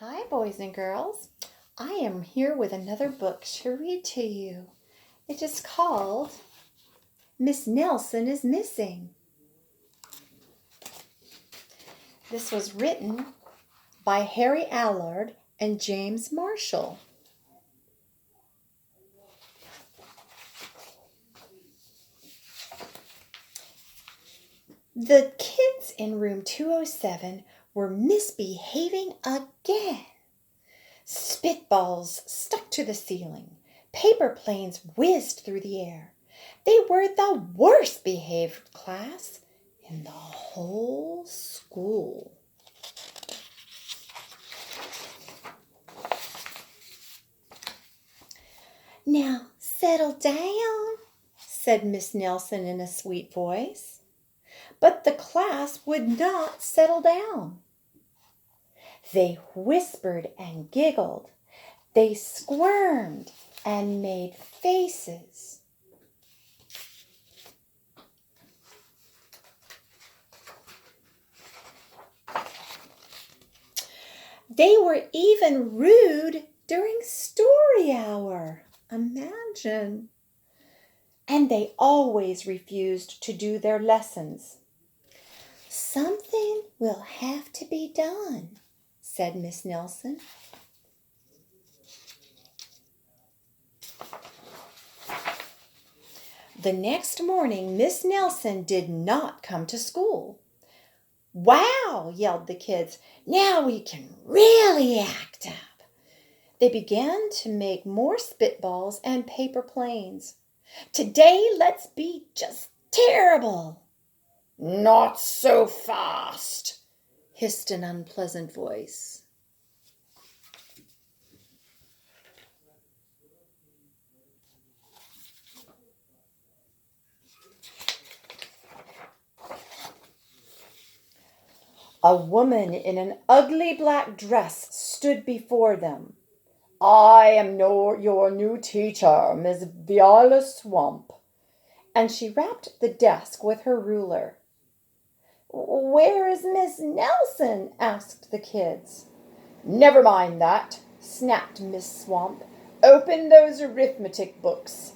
Hi, boys and girls. I am here with another book to read to you. It is called Miss Nelson is Missing. This was written by Harry Allard and James Marshall. The kids in room 207 were misbehaving again. Spitballs stuck to the ceiling. Paper planes whizzed through the air. They were the worst behaved class in the whole school. "Now, settle down," said Miss Nelson in a sweet voice. But the class would not settle down. They whispered and giggled. They squirmed and made faces. They were even rude during story hour. Imagine. And they always refused to do their lessons. "Something will have to be done," said Miss Nelson. The next morning, Miss Nelson did not come to school. "Wow!" yelled the kids. "Now we can really act up." They began to make more spitballs and paper planes. "Today, let's be just terrible." "Not so fast," hissed an unpleasant voice. A woman in an ugly black dress stood before them. "I am your new teacher, Miss Viola Swamp." And she rapped the desk with her ruler. "Where is Miss Nelson?" asked the kids. "Never mind that," snapped Miss Swamp. "Open those arithmetic books."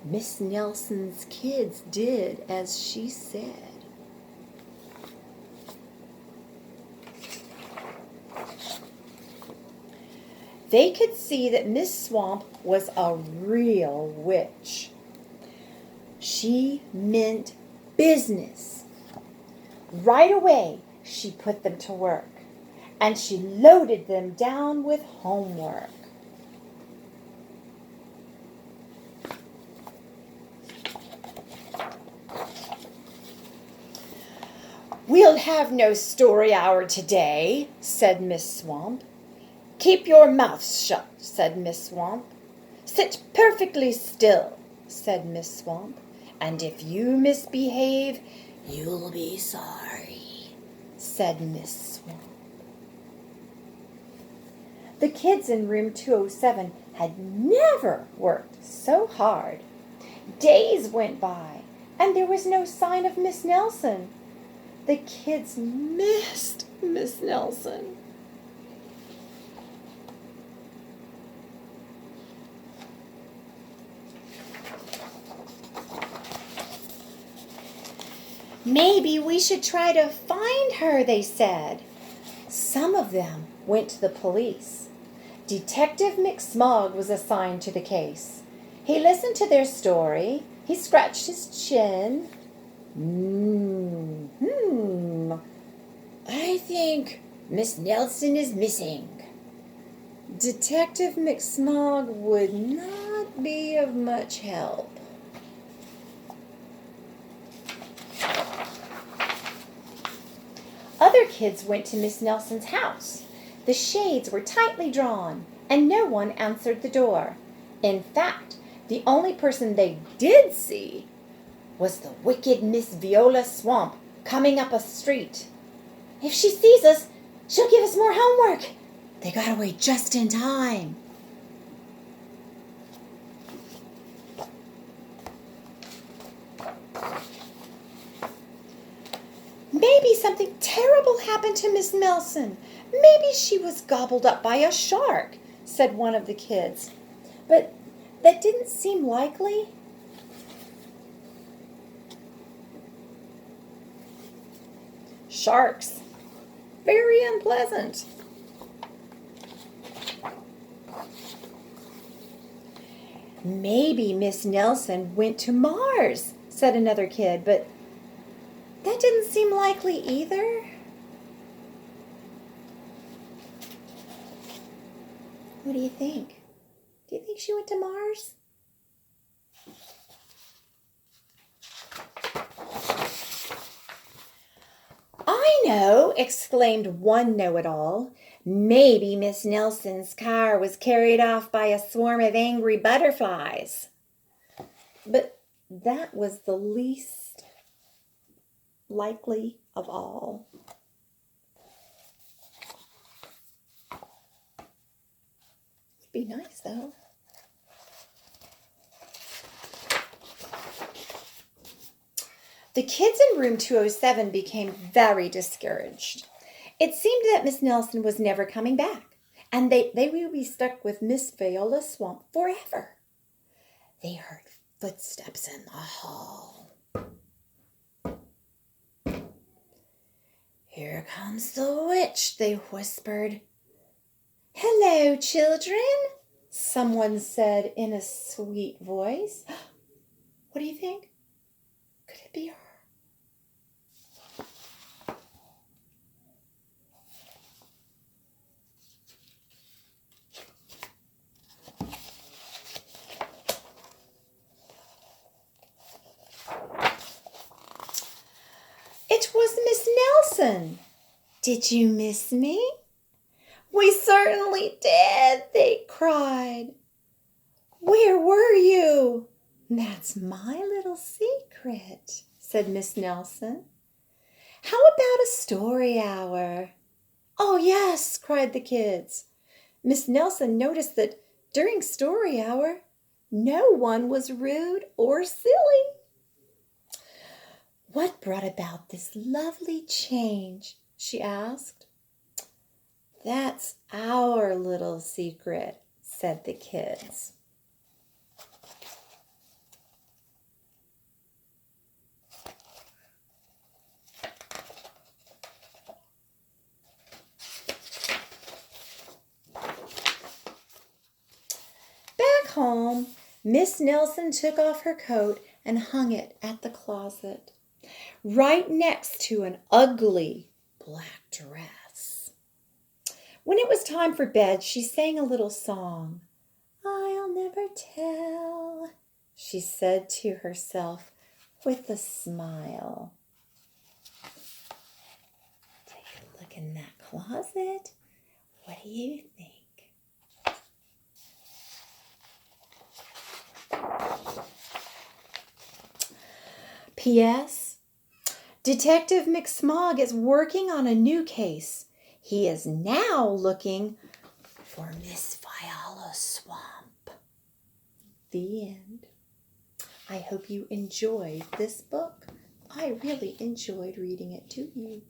Miss Nelson's kids did as she said. They could see that Miss Swamp was a real witch. She meant business. Right away, she put them to work, and she loaded them down with homework. "We'll have no story hour today," said Miss Swamp. "Keep your mouths shut," said Miss Swamp. "Sit perfectly still," said Miss Swamp. "And if you misbehave, you'll be sorry," said Miss Swamp. The kids in room 207 had never worked so hard. Days went by, and there was no sign of Miss Nelson. The kids missed Miss Nelson. "Maybe we should try to find her," they said. Some of them went to the police. Detective McSmog was assigned to the case. He listened to their story. He scratched his chin. "I think Miss Nelson is missing." Detective McSmog would not be of much help. Other kids went to Miss Nelson's house. The shades were tightly drawn, and no one answered the door. In fact, the only person they did see was the wicked Miss Viola Swamp coming up a street. "If she sees us, she'll give us more homework." They got away just in time. "Maybe something terrible happened to Miss Nelson," Maybe she was gobbled up by a shark, said one of the kids. But that didn't seem likely. Sharks, very unpleasant. Maybe Miss Nelson went to Mars, said another kid, but that didn't seem likely either. What do you think? Do you think she went to Mars? I know, exclaimed one know-it-all. Maybe Miss Nelson's car was carried off by a swarm of angry butterflies. But that was the least likely of all. It'd be nice, though. The kids in room 207 became very discouraged. It seemed that Miss Nelson was never coming back, and they would be stuck with Miss Viola Swamp forever. They heard footsteps in the hall. Here comes the witch, they whispered. Hello, children, someone said in a sweet voice. What do you think? Could it be her? It was Miss Nelson. Did you miss me? We certainly did, they cried. Where were you? That's my little secret, said Miss Nelson. How about a story hour? Oh, yes, cried the kids. Miss Nelson noticed that during story hour, no one was rude or silly. What brought about this lovely change? She asked. That's our little secret, said the kids. Back home, Miss Nelson took off her coat and hung it at the closet, right next to an ugly black dress. When it was time for bed, she sang a little song. I'll never tell, she said to herself with a smile. Take a look in that closet. What do you think? P.S. Detective McSmog is working on a new case. He is now looking for Miss Viola Swamp. The end. I hope you enjoyed this book. I really enjoyed reading it to you.